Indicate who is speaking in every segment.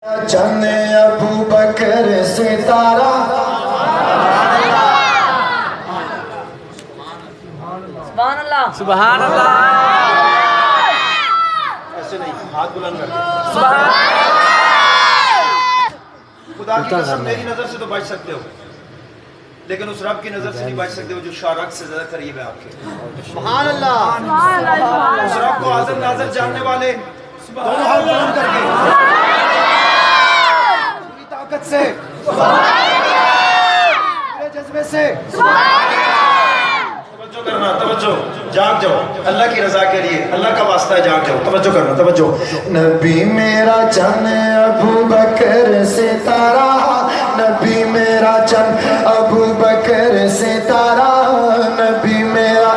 Speaker 1: چند ابو بکر ستارہ
Speaker 2: سبحان اللہ
Speaker 3: سبحان اللہ.
Speaker 4: ایسے نہیں ہاتھ بلند کر کے. خدا کی قسم میری نظر سے تو بچ سکتے ہو لیکن اس رب کی نظر سے نہیں بچ سکتے ہو جو شارک سے زیادہ قریب ہے آپ کے.
Speaker 3: سبحان اللہ.
Speaker 4: اس رب کو حاضر ناظر جاننے والے دونوں ہاتھ بلند کر کے پوری طاقت سے پورے جذبے سے توجہ کرنا. توجہ جاگ جاؤ اللہ کی رضا کے لیے. اللہ کا واسطہ ہے جاگ جاؤ. توجہ کرنا. توجہ.
Speaker 1: نبی میرا چند ابو بکر ستارہ نبی میرا چند ابو بکر ستارہ نبی میرا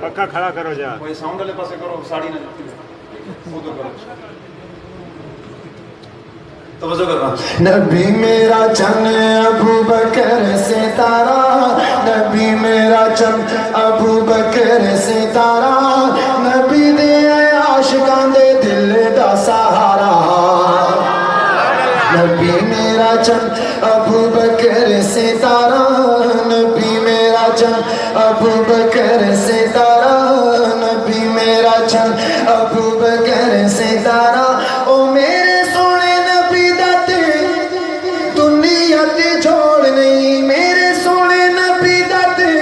Speaker 5: پکا کھڑا کرو جا.
Speaker 4: کوئی ساؤنڈ والے پاسے کرو ساڑی نہ وہ تو کرو. توجہ کرنا.
Speaker 1: نبی میرا چند ابو بکر ستارہ نبی میرا چند ابو بکر ستارہ نبی دے عاشقاں دے دل دا سہارا. نبی میرا چند ابو بکر ستارہ نبی میرا چند ابو بکر ستارہ نبی میرا چند ابو بکر ستارہ. او میرے سونے نبی دا تے دنیا تے چھوڑ نہیں. میرے سونے نبی دا تے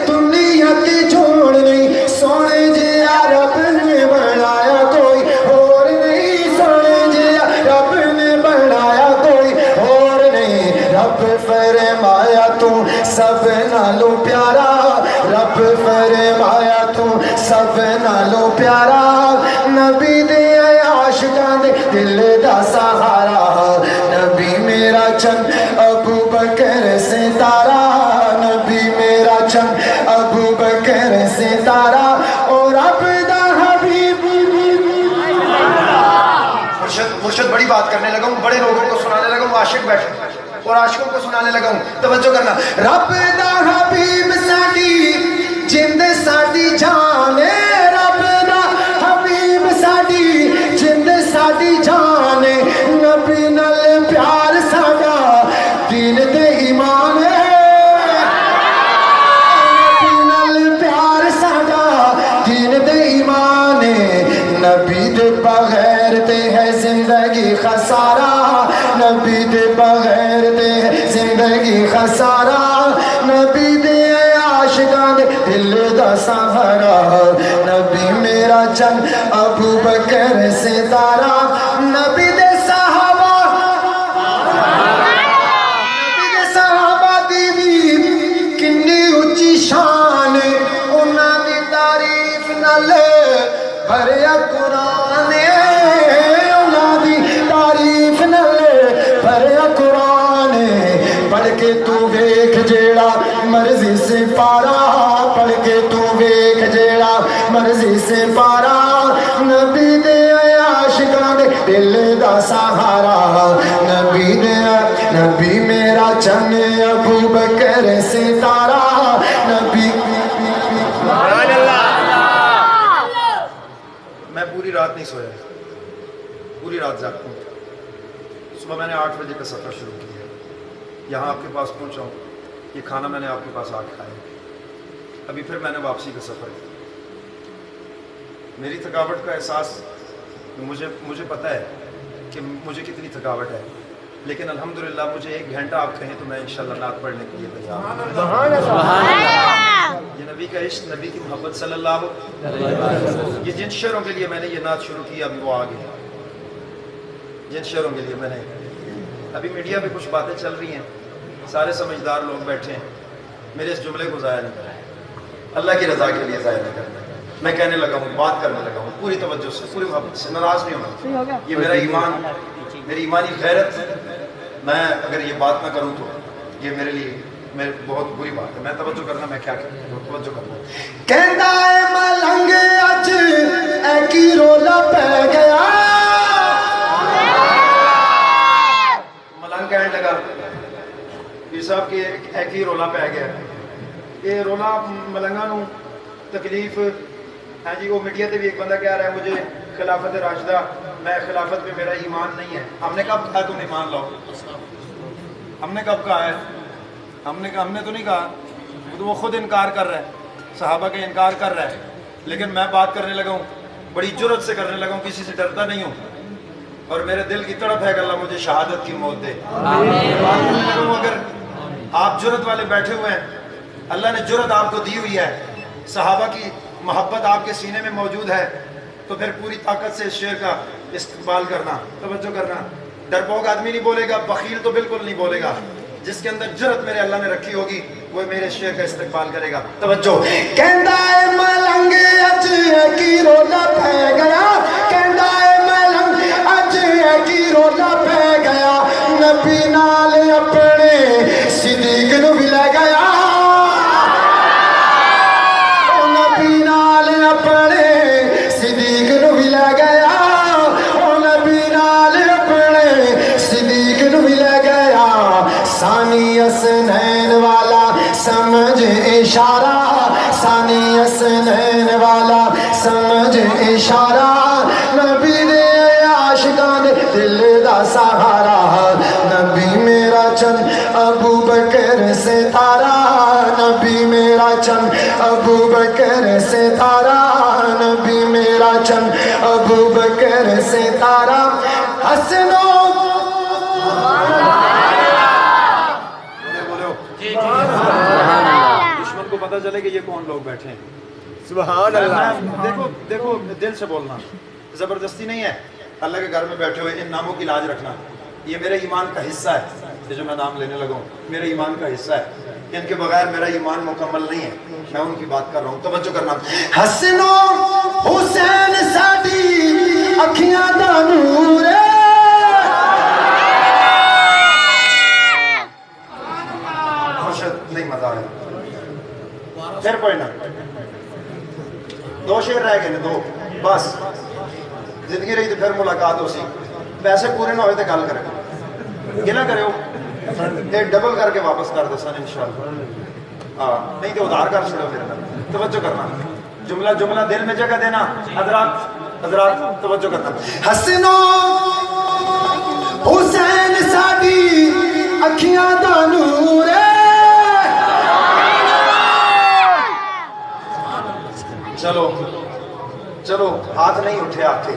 Speaker 1: دنیا تے چھوڑ نہیں. سونے جیا رب نے بنایا کوئی اور نہیں. سونے جیا رب نے بنایا کوئی اور نہیں. رب فرمایا تو سب نالوں پیارا. رب فرمایا تو سب نالوں پیارا. نبی دے عاشقاں دے دل دا سہارا. نبی میرا چند ابو بکر ستارہ نبی میرا چند ابو بکر ستارہ. اور رب دا حبیب
Speaker 4: مرشد بڑی بات کرنے لگا ہوں. بڑے لوگوں کو سنانے لگا ہوں. عاشق بیٹھے اور عاشقوں کو سنانے لگا ہوں. توجہ کرنا.
Speaker 1: رب دا حبیب ساڈی جند ساڈی جان ہے. رب دا حبیب ساڈی جند ساڈی جان ہے. نبی نال پیار ساڈا دین تے ایمان ہے. نبی نال پیار ساڈا دین تے ایمان ہے. نبی دے بغیر تے ہے زندگی خسارہ. نبی دے بغیر تے ہے زندگی خسارہ. نبی دے عاشقاں دے دل دا سہارا. نبی میرا چند ابو بکر ستارہ نبی دے صحابہ نبی دے صحابہ دی بھی کنی اچھی شان. انہاں دی تعریف نال بھریا قرآن. انہاں دی تعریف نال بھریا قرآن. پڑھ کے تو ویکھ جیڑا مرضی سے پارا. پڑھ کے تو ویکھ جیڑا مرضی سے پارا. نبی دے عاشقاں دے دل دا سہارا. نبی میرا چند ابو بکر ستارہ نبی.
Speaker 4: میں پوری رات نہیں سویا. پوری رات جاگتا ہوں. صبح میں نے 8 بجے کا سفر شروع کیا. یہاں آپ کے پاس پہنچا ہوں. یہ کھانا میں نے آپ کے پاس آ کے کھایا. ابھی پھر میں نے واپسی کا سفر کیا. میری تھکاوٹ کا احساس مجھے پتہ ہے کہ مجھے کتنی تھکاوٹ ہے لیکن الحمدللہ مجھے 1 گھنٹہ آپ کہیں تو میں انشاءاللہ نعت پڑھنے کے لیے تیار ہوں. یہ نبی کا عشق نبی کی محبت صلی اللہ علیہ وسلم. یہ جن شعروں کے لیے میں نے یہ نعت شروع کی ابھی وہ آگے. جن شعروں کے لیے میں نے ابھی میڈیا پہ کچھ باتیں چل رہی ہیں. سارے سمجھدار لوگ بیٹھے ہیں. میرے اس جملے کو ضائع نہیں کریں. اللہ کی رضا کے لیے ضائع نہیں کرنا. میں کہنے لگا ہوں بات کرنے لگا ہوں پوری توجہ سے پوری محبت سے. ناراض نہیں ہونا. یہ میرا ایمان میری ایمانی غیرت. میں اگر یہ بات نہ کروں تو یہ میرے لیے بہت بری بات ہے. میں توجہ کرنا. میں کیا کروں توجہ کرنا.
Speaker 1: کہندا اے ملنگ اج اے کی رولا پہ گیا.
Speaker 4: ملنگ کہنے لگا پیر صاحب کہ ایک ہی رولا پہ گیا. یہ رولا ملنگا نو تکلیف. ہاں جی وہ میڈیا تے بھی ایک بندہ کہہ رہا ہے مجھے خلافت راشدہ میں خلافت میں میرا ایمان نہیں ہے. ہم نے کب کہا تم ایمان لاؤ؟ ہم نے کب کہا ہے؟ ہم نے تو نہیں کہا. تو وہ خود انکار کر رہا ہے, صحابہ کا انکار کر رہا ہے, لیکن میں بات کرنے لگا ہوں, بڑی جرت سے کرنے لگا ہوں, کسی سے ڈرتا نہیں ہوں, اور میرے دل کی تڑپ ہے کہ اللہ مجھے شہادت کی موت دے. بات کرنے لگا ہوں. اگر آپ جرت والے بیٹھے ہوئے ہیں, اللہ نے جرت آپ کو دی ہوئی ہے, صحابہ کی محبت آپ کے سینے میں موجود ہے, تو پھر پوری طاقت سے اس شعر کا استقبال کرنا, توجہ کرنا. ڈرپوک آدمی نہیں بولے گا, بخیل تو بالکل نہیں بولے گا. جس کے اندر جرت میرے اللہ نے رکھی ہوگی وہ میرے شعر کا استقبال کرے گا. توجہ.
Speaker 1: کہندا اے ملنگ اج کی رولا پہ گیا, کہندا اے ملنگ اج کی رولا پہ گیا, نبی نال اپنے صدیق نو بھی لے گیا, نبی نال اپنے صدیق نو بھی لے گیا, نبی نال اپنے صدیق نو بھی لے گیا. ثانی حسنین والا سمجھ اشارہ, ثانی حسنین والا سمجھ اشارہ, نبی دے عاشقاں دے دل دا سہارا, نبی میرا چند ابو بکر ستارہ, نبی میرا چند ابو بکر ستارہ, نبی میرا چند ابو بکر ستارہ. حسنو
Speaker 4: دشمن کو پتہ چلے کہ یہ کون لوگ بیٹھے ہیں.
Speaker 5: سبحان اللہ.
Speaker 4: دیکھو دل سے بولنا, زبردستی نہیں ہے. اللہ کے گھر میں بیٹھے ہوئے ان ناموں کی لاج رکھنا, یہ میرے ایمان کا حصہ ہے. یہ جو میں نام لینے لگا ہوں میرے ایمان کا حصہ ہے, ان کے بغیر میرا ایمان مکمل نہیں ہے. میں ان کی بات کر رہا ہوں, توجہ کرنا.
Speaker 1: حسنو حسین ساڈی اکھیاں دا نور ہے,
Speaker 4: نہیں مزہ آیا. پھر پڑھنا, 2 شعر رہ گئے, 2 بس. زندگی رہی تو پھر ملاقات ہو سی. پیسے پورے نہ ہوئے تو گل کرے گلا کرے ہو, ایک ڈبل کر کے واپس کر دے سن انشاءاللہ. ہاں نہیں تو ادھار کر چھوڑو. پھر توجہ کرنا, جملہ دل میں جگہ دینا. حضرات توجہ کرنا.
Speaker 1: حسنو حسین ساڈی اکھیاں دا نور ہے.
Speaker 4: چلو ہاتھ نہیں اٹھے آپ کے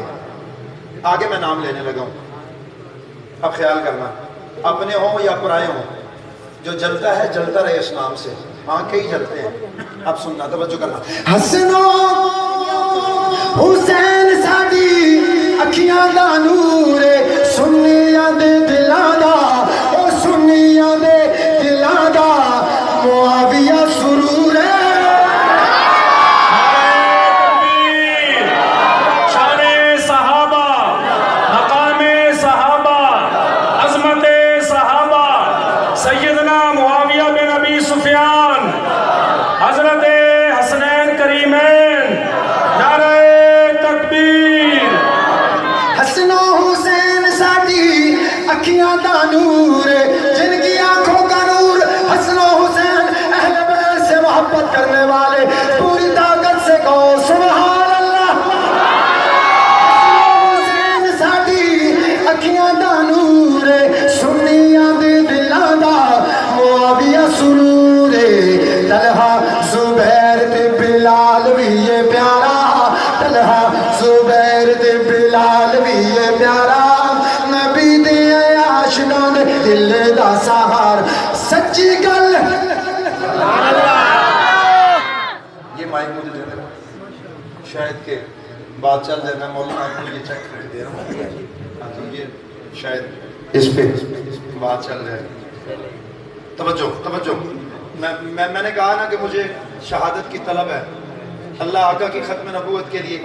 Speaker 4: آگے, میں نام لینے لگا ہوں. اب خیال کرنا, اپنے ہوں یا پرائے ہوں, جو جلتا ہے جلتا رہے اس نام سے. آنکھیں ہی جلتے ہیں. اب سننا, توجہ کرنا.
Speaker 1: حسنو حسین ساڈی اکھیاں دا نور ہے, سنیاں دے دلاں دا, او سنیاں دے دلاں دا معاویہ سرور ہے.
Speaker 6: سیدنا معاویہ بن ابی سفیان, حضرت حسنین کریمین, نعرہ تکبیر.
Speaker 1: حسنو حسین ساڈی اکھیاں دا نور, جن کی آنکھوں کا نور. حسنو حسین اہل بیت سے محبت کرنے والے پوری طاقت سے کہو سبحان اللہ. حسنو حسین ساڈی اکھیاں دا نور, سنیاں دے دلاں دا معاویہ سرور. طلحہ زبیر تے بلال بھی یہ پیارا, طلحہ زبیر تے بلال بھی یہ پیارا, نبی دے عاشقاں دے دل دا سہار. سچی گل
Speaker 4: یہ مائک مجھے دے دے, شاید کہ بات چل جائے. میں مولانا آپ کو یہ چیک کر دے رہا ہوں, یہ شاید اس پہ بات چل جائے. توجہ. میں نے کہا نا کہ مجھے شہادت کی طلب ہے. اللہ آقا کی ختم نبوت کے لیے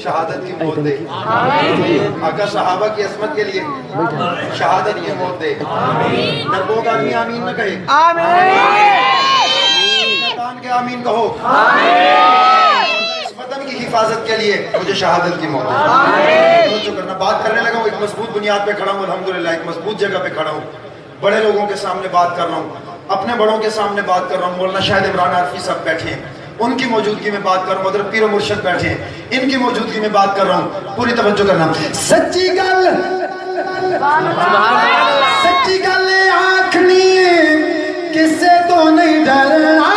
Speaker 4: شہادت کی موت دے, آقا صحابہ کی عصمت کے لیے شہادت کی موت دے. ڈرپوک آدمی آمین نہ کہے, تان کے آمین کہو. اس وطن کی حفاظت کے لیے مجھے شہادت کی موت دے. توجہ کرنا, بات کرنے لگا ہوں, ایک مضبوط بنیاد پہ کھڑا ہوں الحمدللہ, ایک مضبوط جگہ پہ کھڑا ہوں. بڑے لوگوں کے سامنے بات کر رہا ہوں, اپنے بڑوں کے سامنے بات کر رہا ہوں. مولانا شاہد عمران عارفی صاحب بیٹھے ہیں, ان کی موجودگی میں بات کر رہا ہوں. ادھر پیر و مرشد بیٹھے ہیں, ان کی موجودگی میں بات کر رہا ہوں, پوری توجہ کرنا.
Speaker 1: سچی گل سچی گل آکھنی ہے کسے تو نہیں ڈرنا.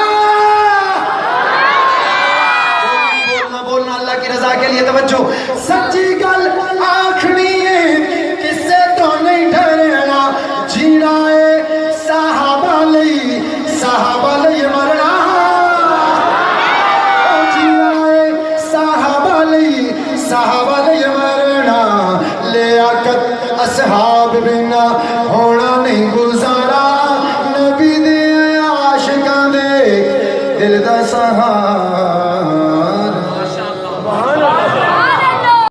Speaker 1: بولنا اللہ کی رضا کے لیے توجہ. سچی گل آکھنی ہے کسے تو نہیں ڈرنا. جینا ہے صحابہ لئی مرنا. صحابہ لئی مرنا. لیاقت اصحاب بنا ہونا نہیں گزارا. نبی دے عاشقاں دے دل دا سہارا.